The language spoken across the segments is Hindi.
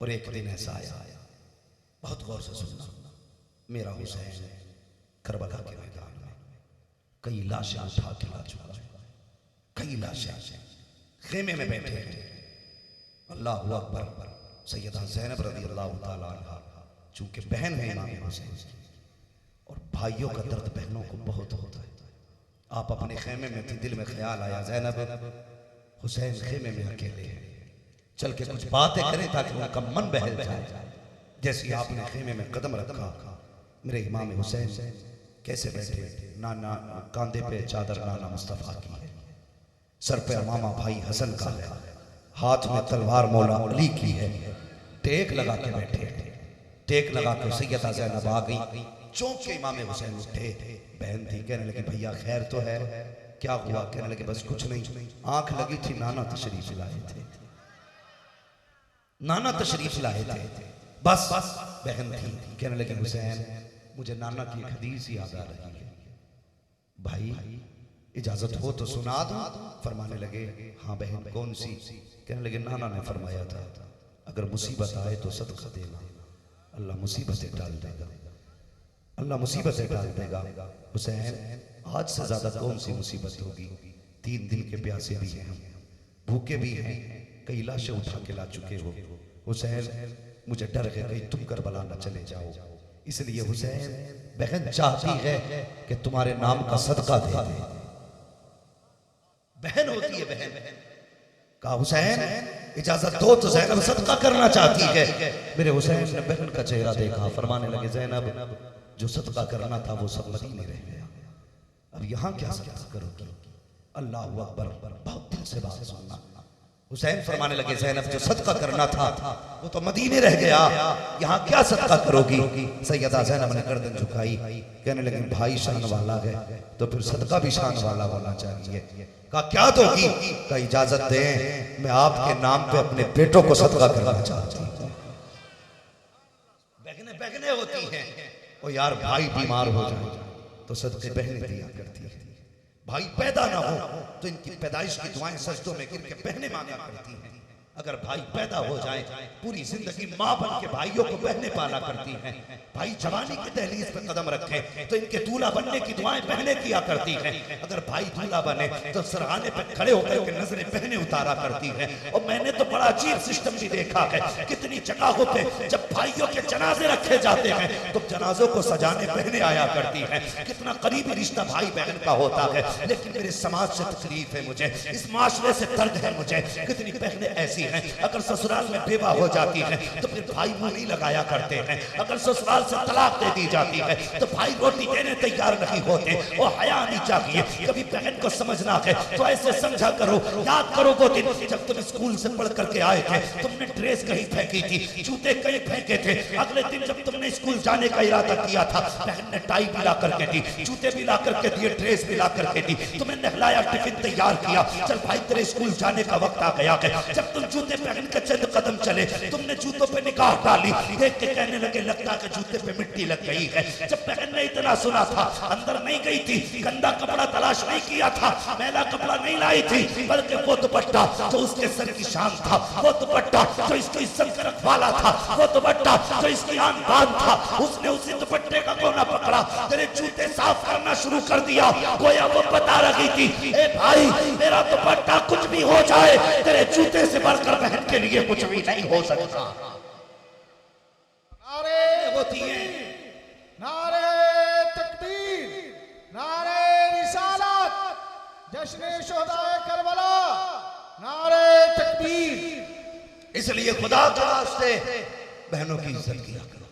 और एक दिन ऐसा आया, बहुत गौर से सुनना, मेरा हुसैन करबला के मैदान में कई लाशें उठा के ला चुका है, कई लाशें खेमे में बैठे हैं। अल्लाह अकबर। सैयदा ज़ैनब रज़ी अल्लाह तआला अन्हा चूंकि बहन है इमाम हुसैन और भाइयों का दर्द बहनों को बहुत होता है। आप अपने खेमे में थी, दिल में ख्याल आया ज़ैनब हुसैन खेमे में अकेले हैं, चल के कुछ बातें करें ताकि उनका मन बहल जाए। जैसे आपने खेमे में कदम रखा, मेरे इमाम हुसैन कैसे बैठे, नाना कांधे पे चादर नाना मुस्तफ़ा की है, सर पे अमामा भाई हसन का है, हाथ में तलवार मौला अली की है, टेक लगा के बैठे। टेक लगा के सैयदा ज़ैनब आ गई, चौंक के इमाम हुसैन उठे। बहन थी, कहने लगी भैया खैर तो है, क्या हुआ? कहने लगे बस कुछ नहीं, आंख लगी थी, नाना तशरीफ लाए थे, नाना तशरीफ लाए थे, बस बहन थी। कहने लगे हुसैन मुझे नाना की एक हदीस याद आ रही है, भाई इजाजत हो तो सुना दूं? फरमाने लगे हाँ बहन कौन सी? कहने लगे नाना ने फरमाया था अगर मुसीबत आए तो सदका देना, अल्लाह मुसीबतें टाल देगा, अल्लाह मुसीबतें टाल देगा। हुसैन आज से ज्यादा कौन सी मुसीबत होगी? 3 दिन के प्यासे भी हैं, भूखे भी हैं, कई लाशें उठा के ला चुके हो। हुसैन मुझे डर है कहीं तुम करबला न चले जाओ, इसलिए हुसैन बहन चाहती है कि तुम्हारे नाम का सदका दे दे। बहन होती है बहन। कहा हुसैन इजाजत दो तो ज़ैनब सदका करना चाहती है। मेरे हुसैन ने बहन का चेहरा देखा, फरमाने लगे ज़ैनब जो सदका करना था वो सब मदीने रह गया, अब यहाँ क्या सदका करोगी? अल्लाह अकबर। बहुत दिल से बात सुनना। हुसैन फरमाने लगे ज़ैनब जो सदका करना था वो तो मदीने रह गया, यहाँ क्या सदका करोगी? सैयदा ज़ैनब ने गर्दन झुकाई, कहने लगे भाई शान वाला है तो फिर सदका भी शान वाला होना चाहिए। कहा क्या दोगी? का इजाजत दें मैं आपके नाम पे अपने बेटों को सदका करना चाहती हूँ। बहने बहने होती हैं, ओ यार भाई बीमार हो जाए तो सदके बहनें दिया करती है, भाई पैदा ना हो तो इनकी पैदाइश की दुआएं सजदों में गिर के बहनें मांगा करती हैं, अगर भाई पैदा हो जाए पूरी जिंदगी माँ बन के भाइयों को बहनें पाला करती हैं, भाई जवानी के दहलीज पे कदम रखे तो इनके दूल्हा बनने की दुआएं बहनें किया करती हैं, अगर भाई दूल्हा बने तो सरहाने पे खड़े होकर के नजरें बहनें उतारा करती हैं। और मैंने तो बड़ा अजीब सिस्टम भी देखा है, कितनी जगहों पे जब भाइयों के जनाजे रखे जाते हैं तो जनाजों को सजाने बहनें आया करती हैं, कितना करीबी रिश्ता भाई बहन का होता है। लेकिन मेरे समाज से तकलीफ है मुझे, इस माशरे से दर्द है मुझे, कितनी बहनें ऐसी हैं अगर ससुराल में बेवा हो जाती है तो फिर भाई मुंह नहीं लगाया करते हैं, अगर ससुराल से तलाक दे दी जाती है तो भाई रोटी देने तैयार नहीं होते। और हया आनी चाहिए, कभी बहन को समझना है तो ऐसे समझा करो, याद करो वो दिन जब तुम स्कूल से पढ़ करके आए थे, तुमने ड्रेस कहीं फेंकी थी, जूते कहीं फेंके थे, अगले दिन जब तुमने स्कूल जाने का इरादा किया था बहन ने टाई भी ला करके दी, जूते भी ला करके दिए, ड्रेस भी ला करके दी, तुम्हें नहलाया, टिफिन तैयार किया, चल भाई तेरे स्कूल जाने का वक्त आ गया है। जब तुम जूते पहन के चंद कदम चले, तुमने जूतों पे निगाह डाली, देख के कहने लगे लगता है जूते पे मिट्टी लग गई है। जब बहन ने इतना सुना था, अंदर नहीं गई थी, गंदा कपड़ा तलाश नहीं किया था, मैला कपड़ा नहीं लाई थी, बल्कि वो दुपट्टा जो उसके सर की शान था, वो दुपट्टा जो इसको इज्जत का रखवाला था, वो दुपट्टा जो इसकी आन बान था, उसने उसी दुपट्टे का कोना पकड़ा, तेरे जूते साफ करना शुरू कर दिया। गोया वो बता रही थी ए भाई मेरा दुपट्टा कुछ भी हो जाए तेरे जूते से बढ़कर बहन के लिए कुछ भी नहीं हो सकता। नारे होती है, नारे तकबीर, नारे रिसालत, जश्न शुहदाए करबला, नारे तकबीर। इसलिए खुदा के वास्ते बहनों की इज्जत किया करो,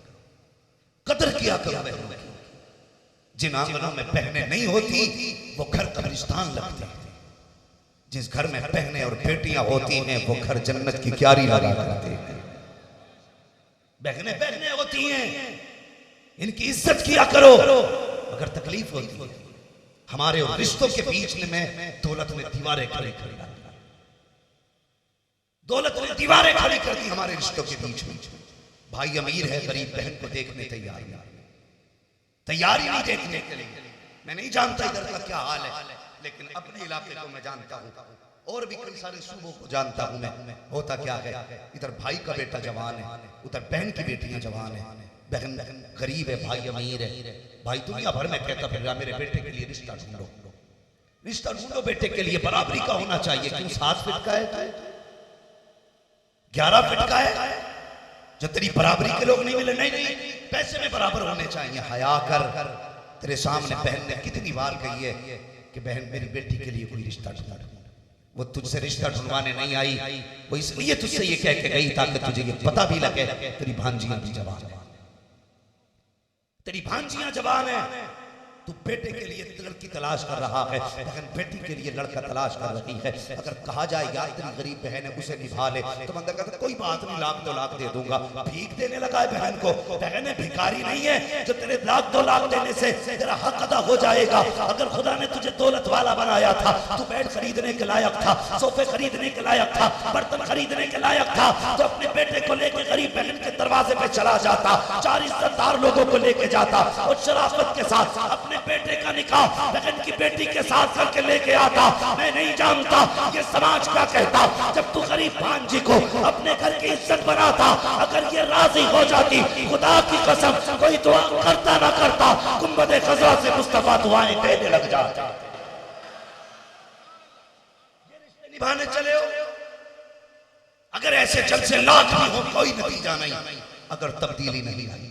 कदर किया करो बहनों की। जिन आंगनों में बहनें नहीं होती वो घर कब्रिस्तान लगते हैं, जिस घर में बहनें और बेटियां होती हैं वो घर जन्नत की क्यारी लगा करते हैं। बहनें बहनें होती हैं, इनकी इज्जत किया करो। अगर तकलीफ होती है हमारे और रिश्तों के बीच में दौलत ने दीवारें खड़ी कर दी, दौलत ने दीवारें खड़ी कर दी हमारे रिश्तों के बीच में। भाई अमीर है, गरीब बहन को देखने तैयार नहीं देखने के लिए। मैं नहीं जानता इधर का क्या हाल है, लेकिन अपने इलाके को मैं जानता हूँ। और भी कई सारे सूबों को जानता हूं मैं। होता क्या है, इधर भाई का बेटा जवान है, उधर बहन की बेटियां जवान है। बहन गरीब है, भाई अमीर है। भाई दुनिया भर में कहता फिर मेरे बेटे के लिए रिश्ता ढूंढो, रिश्ता ढूंढो, बेटे के लिए बराबरी का होना चाहिए। क्यों 7 फीट का है तो 11 फीट का है जो तेरी बराबरी के लोग नहीं मिले? नहीं, पैसे में बराबर होने चाहिए। हया कर, तेरे सामने बहन ने कितनी बार कही है कि बहन मेरी बेटी के लिए कोई रिश्ता ढूंढ। वो तुझसे रिश्ता ढूंढवाने नहीं आई, वो इसलिए तुझसे ये कह के गई ताकि तुझे ये पता भी लगे तेरी भांजियां भी जवान है, तेरी भांजियां जवान है। तू बेटे के लिए लड़की तलाश कर रहा है, लेकिन बेटी के लिए लड़का तलाश कर रही है। अगर कहा जाए यार तेरी गरीब बहन है, उसे निभा ले, तो बंदा कहता कोई बात नहीं, 1,00,000-2,00,000 दे दूंगा। भीख देने लगा है बहन को। बहन भिखारी नहीं है जो तेरे 1,00,000-2,00,000 देने से तेरा हक अदा हो जाएगा। अगर खुदा ने तुझे दौलत वाला बनाया था, तू बेड खरीदने के लायक था, सोफे खरीदने के लायक था, बर्तन खरीदने के लायक था, तो अपने बेटे को लेकर गरीब बहन के दरवाजे पे चला जाता, 4 इज्जतदार लोगों को लेके जाता और शराफत के साथ अपने बेटे का निकाह बहन की बेटी के साथ करके लेके आता। मैं नहीं जानता ये समाज क्या कहता जब तू गरीब भांजी को अपने घर की इज्जत बनाता। अगर ये राजी हो जाती, खुदा की कसम कोई दुआ करता ना करता, गुंबद खज़रा से मुस्तफा दुआएं देने लग जाता। ये रिश्ते निभाने चले हो, अगर ऐसे जलसे लाख भी हो कोई नतीजा नहीं। अगर तब्दीली नहीं आई,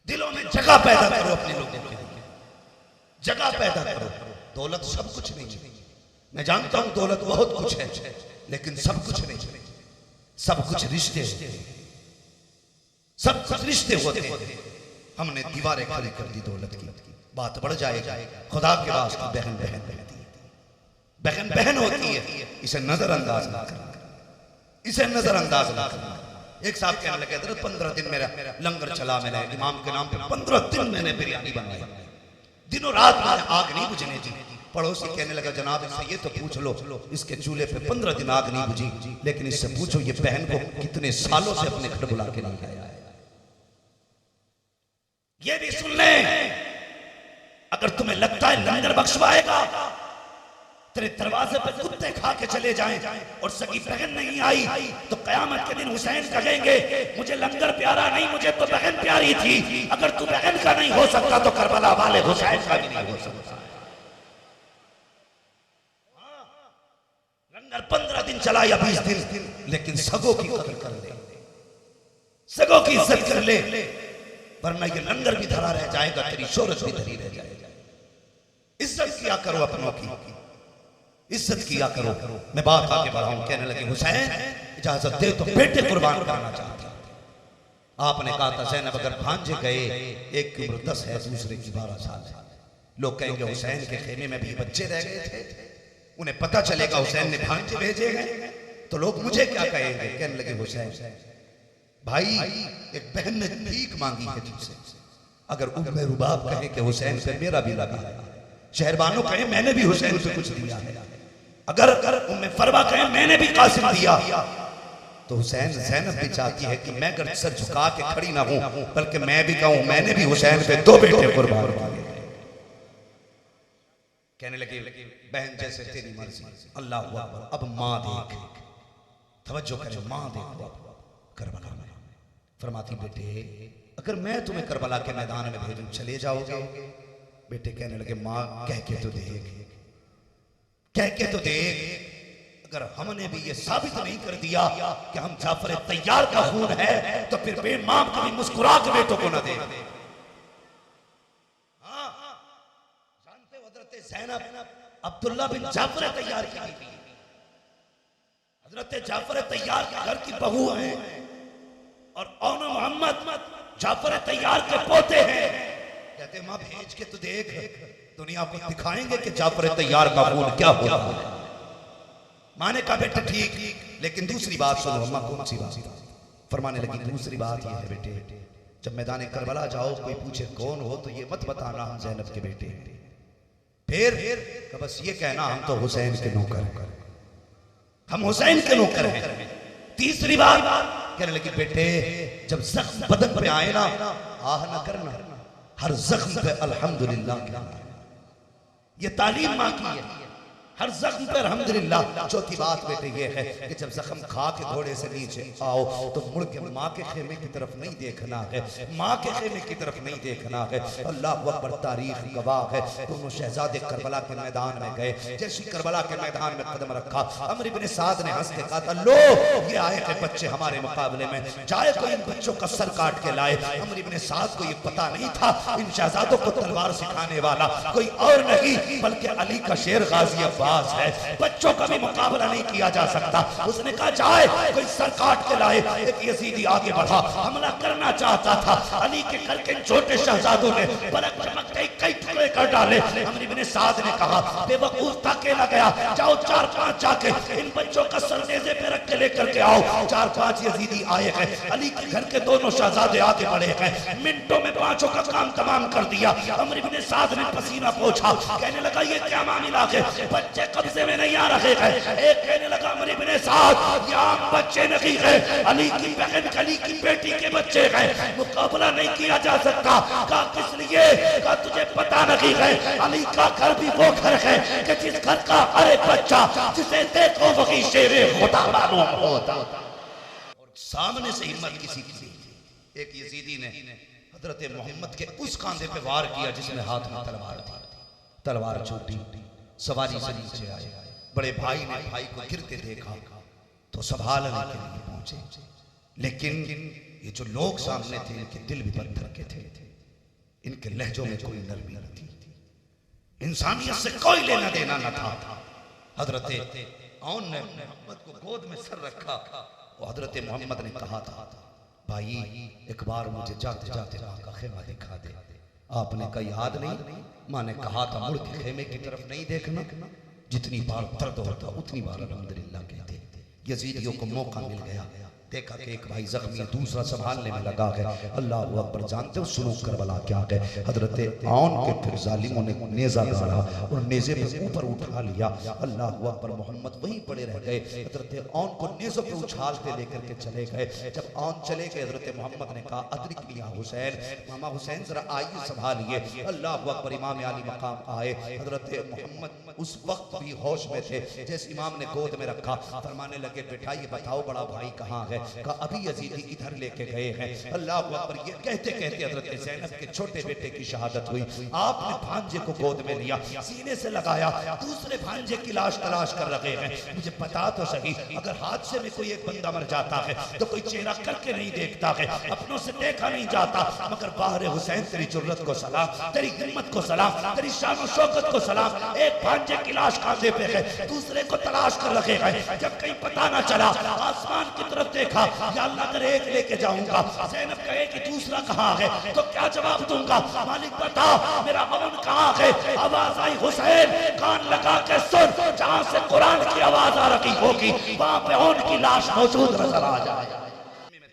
दिलों में जगह पैदा करो, अपने लोगों के लिए जगह पैदा करो। दौलत सब कुछ नहीं है, मैं जानता हूं दौलत बहुत कुछ है, लेकिन सब कुछ नहीं। सब कुछ रिश्ते, सब कुछ रिश्ते होते हैं। हमने दीवारें खड़ी कर दी दौलत की, बात बढ़ जाएगी। खुदा के वास्ते बहन बहन होती है, बहन बहन होती है, इसे नजरअंदाज ना करना, इसे नजरअंदाज ना करना। एक साहब कहने लगे 15 दिन मेरा लंगर चला, मैंने इमाम के नाम पे 15 दिन मैंने बिरयानी बनाई, दिनों रात मैंने आग नहीं बुझने दी। पड़ोसी कहने लगा जनाब इससे ये तो पूछ लो, इसके चूल्हे पे 15 दिन आग नहीं बुझी, लेकिन इससे पूछो ये बहन को कितने सालों से अपने घर बुला के नहीं आया है। ये भी सुन ले, अगर तुम्हें लगता है लंगर बख्शवाएगा, तेरे दरवाजे पर कुत्ते खा के चले जाएं और सगी बहन नहीं आई, तो कयामत के दिन हुसैन कहेंगे मुझे लंगर प्यारा नहीं, मुझे तो बहन प्यारी थी। अगर तू बहन का नहीं हो सकता तो करबला वाले हुसैन का भी नहीं हो सकता। लंगर 15 दिन चला या 20 दिन, लेकिन सगों की कदर कर ले, सगों की इज्जत कर ले, वरना ये लंगर भी धरा रह जाएगा, तेरी शोहरत भी धरी रह जाएगी। इज्जत किया करो अपनों की, इज्जत किया करो। मैं बात आगे बढ़ाऊं, कहने लगे हुसैन इजाजत दे तो बेटे कुर्बान करना चाहता। आपने कहा था ज़ैनब अगर भांजे गए, एक की उम्र 10 है, दूसरे की 12 साल है, लोग कहेंगे हुसैन के खेमे में भी बच्चे रह गए थे, उन्हें पता चलेगा हुसैन ने भांजे भेजे गए तो लोग मुझे क्या कहेंगे। कहने लगे हुसैन भाई एक बहन ने भीख मांगी है तुझसे, अगर उम्मे रुबाब कहे कि हुसैन से मेरा भी लगा, शहरबानो कहे मैंने भी हुसैन से कुछ दिया है, अगर उम्मे फरवा कहे मैंने भी कासिम दिया, तो हुसैन ज़ैनब भी चाहती है कि मैं अगर सर झुका के खड़ी ना हूं, बल्कि मैं भी कहूं मैंने भी हुसैन पे 2 बेटे कुर्बान किए। कहने लगे बहन जैसे तेरी मर्जी, अल्लाह अकबर। अब मां देख, तवज्जो करे, मां देख करबला में फरमाती बेटे अगर मैं तुम्हें करबला के मैदान में भेजूं चले जाओगे? बेटे कहने लगे मां कह के तो देख, कह के तो देख, अगर हमने भी ये साबित नहीं कर दिया कि हम जाफर तैयार का खून है, तो फिर मां कभी मुस्कुरा के बेटों को न दे। हाँ, जानते हो हजरत ज़ैनब अब्दुल्ला बिन जाफर तैयार की बीवी, हजरत जाफर तैयार के घर की बहू है, और औनो मोहम्मद जाफर तैयार के पोते हैं। कहते मां भेज के तो देख, दुनिया को दिखाएंगे कि जाफर तैयार का खून क्या होता है। माने का बेटा ठीक, लेकिन दूसरी बात सुनो। अम्मा कौन सी बात? फरमाने लगी दूसरी बात यह है बेटे, जब मैदान करबला जाओ कोई पूछे कौन हो तो ये मत बताना हम ज़ैनब के बेटे हैं, फिर बस ये कहना हम तो हुसैन के नौकर हैं, हम हुसैन के नौकर हैं। तीसरी बात कहने लगी बेटे जब जख्म बदन पे आए ना, आह ना करना, हर जख्म पे अल्हम्दुलिल्लाह कहना। ये तालीम मां की है, हर जख्म पर अल्हम्दुलिल्लाह। चौथी बात बेटे ये है कि जब जख्म खा के घोड़े से नीचे आओ तो मुड़ के माँ के खेमे की तरफ नहीं देखना है, माँ के खेमे की तरफ नहीं देखना है। अल्लाह अकबर, तारीख गवाह है। दोनों शहजादे करबला के मैदान में गए। जैसे करबला के मैदान में कदम रखा, अमर इब्ने साद ने हंस के कहा था, लो ये आए थे बच्चे हमारे मुकाबले में, जाए कोई इन बच्चों का सर काट के लाए। अमर इब्ने साद को ये पता नहीं था इन शहजादों को तलवार सिखाने वाला कोई और नहीं बल्कि अली का शेर गाजी अब्बास है। बच्चों का भी मुकाबला नहीं किया जा सकता। उसने कहा जाए कोई सर काट के लाए। एक यजीदी आगे बढ़ा, हमला करना चाहता था। अली के घर के छोटे शहजादों ने पलक झपकते कई टुकड़े कर डाले। अमर इब्ने साद ने कहा, बेवकूफ था अकेला गया, जाओ 4-5 जाके इन बच्चों का सर नेज़े पे रख के लेकर के आओ। 4-5 यजीदी आए हैं। अली के घर के दोनों शहजादे आगे बढ़े हैं। मिनटों में 5 का काम तमाम कर दिया। अमर इब्ने साद ने पसीना पोंछा, कहने लगा ये क्या मामला है, बच्चे कब्जे में नहीं आ रहे हैं। एक कहने लगा अमर इब्ने साद यहाँ बच्चे नहीं है, अली की बहन अली की बेटी के बच्चे हैं, मुकाबला नहीं किया जा सकता। कहा किस लिए? कहा तुझे पता नहीं है अली का घर भी वो घर है कि जिस घर का हर एक बच्चा जिसे देखो वही शेरे खुदा मालूम होता। और सामने से हिम्मत किसी की, एक यजीदी ने हजरत मोहम्मद के उस कांधे पे वार किया जिसमें हाथ में तलवार थी। तलवार छूटी, सवारी से नीचे आए। बड़े भाई ने भाई को गिरते देखा तो संभालने के लिए पहुंचे, लेकिन ये जो लोग सामने थे इनके दिल भी पत्थर के थे, इनके लहजों में कोई नरमी न थी, इंसानियत से कोई लेना देना न था। हजरत औन ने मोहम्मद को गोद में सर रखा और हजरत मोहम्मद ने कहा था, भाई एक बार मुझे जाते जाते माँ का खेमा दिखा दे। आपने कहा याद नहीं? माँ ने कहा था मुड़ के खेमे की तरफ नहीं देखना, जितनी बार दर्द होता उतनी बार अल्हम्दुलिल्लाह कहते। यजीदियों को मौका मिल गया, देखा कि एक भाई जख्मी है, दूसरा संभालने में लगा है। अल्लाह अकबर, जानते हो सुनो करबला क्या है? हजरत औन के फिर जालिमों ने नेज़ा गाड़ा और नेज़े पे ऊपर उठा लिया। अल्लाह अकबर, मोहम्मद वहीं पड़े रह गए। हजरत औन को नेज़ों पे उछालते लेकर के चले गए। जब औन चले गए हजरत मोहम्मद ने कहा, अदरिक लिया हुसैन, मामा हुसैन जरा आइए संभालिए। अल्लाह अकबर, इमाम आली मकाम आए। हजरत मोहम्मद उस वक्त भी होश में थे। जैसे इमाम ने गोद में रखा, फरमाने लगे, बेटा ये बताओ बड़ा भाई कहाँ है? का अभी यजीदी इधर लेके गए हैं। अल्लाह अकबर, ये कहते कहते हजरत ज़ैनब के छोटे बेटे की शहादत हुई। आपने भांजे को गोद में लिया, सीने से लगाया, दूसरे भांजे की लाश तलाश कर रहे हैं। मुझे पता तो सही, अगर हादसे में कोई एक बंदा मर जाता है तो कोई चेहरा करके नहीं देखता है, अपनों से देखा नहीं जाता, मगर बाहर हुसैन तेरी जुर्रत को सलाम, तेरी हिम्मत को सलाम, तेरी शान और शौकत को सलाम। एक भांजे की लाश कांधे पे है, दूसरे को तलाश कर रखे हैं। जब कहीं पता ना चला, आसमान की तरफ देखा, या अल्लाह अगर एक लेके जाऊंगा, ज़ैनब कहे कि दूसरा कहाँ है तो क्या जवाब दूंगा? मालिक बता मेरा अमन कहाँ है? आवाज आई, हुसैन कान लगा के सुन, जहां से कुरान की आवाज आ रही होगी वहां पे उनकी लाश मौजूद नजर आ जाए।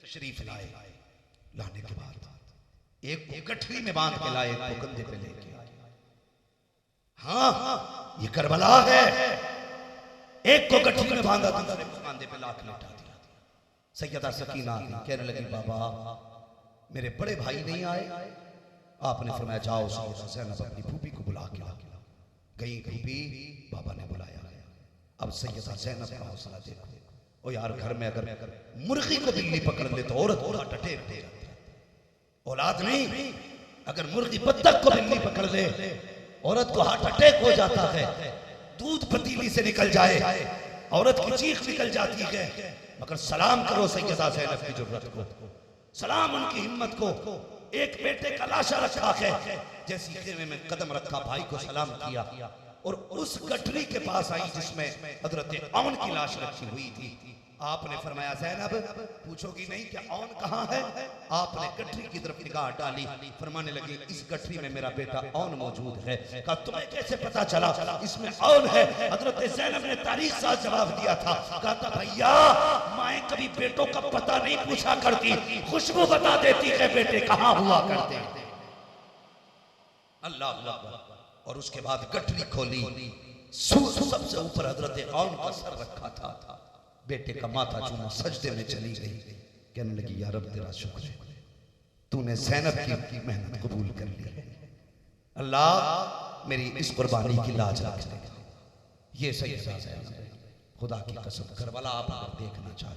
तशरीफ लाए, लाने के बाद एक को गठरी में बांध के लाए, एक को कंधे पे लेके आए। हाँ ये करबला है। एक को गठरी में बांधा, दूसरे को कंधे पे लाख लौटा दिया। सैयदा सकीना कहने लगी, बाबा मेरे बड़े भाई नहीं आए? आपने फरमाया जाओ सैयदा ज़ैनब अपनी फूफी को बुला के ला। गई फूफी, बाबा ने बुलाया। अब सैयदा ज़ैनब का हौसला देखो। ओ यार, घर में अगर मुर्गी को बिल्ली पकड़ ले तो औरत थोड़ा टटे हो जाती है। औलाद नहीं, अगर मुर्गी बत्तख को बिल्ली पकड़ ले औरत को हार्ट अटैक हो जाता है। दूध पतीली से निकल जाए औरत की चीख निकल जाती है। मगर सलाम करो सैयदा ज़ैनब की जुर्रत को, सलाम उनकी हिम्मत को। एक बेटे का लाशा रखा है, जैसी खेमे में कदम रखा, भाई को सलाम किया और उस गठरी के पास आई जिसमें हजरत औन की लाश रखी हुई थी। आपने फरमाया, ज़ैनब पूछोगी नहीं क्या औन कहाँ है? आपने गठरी की तरफ निगाह डाली, फरमाने लगी, इस गठरी में मेरा बेटा औन मौजूद है। कहा तुम्हें कैसे पता चला इसमें औन है? हजरत ज़ैनब ने तारीख साथ जवाब दिया था। कहा था, भैया माए कभी बेटों का पता नहीं पूछा करती, खुशबू बता देती है बेटे कहाँ हुआ करते। अल्लाह अल्लाह। और उसके बाद गठरी खोली, सबसे ऊपर हजरत औन का सर रखा था। बेटे का माथा चूमा, सजदे में चली गई, कहने लगी, या रब तेरा शुक्र है, तूने ज़ैनब की मेहनत कबूल कर ली है। अल्लाह मेरी इस कुर्बानी की लाज रख ले। ये सही है। खुदा की कसम करबला आप अगर देखना चाहे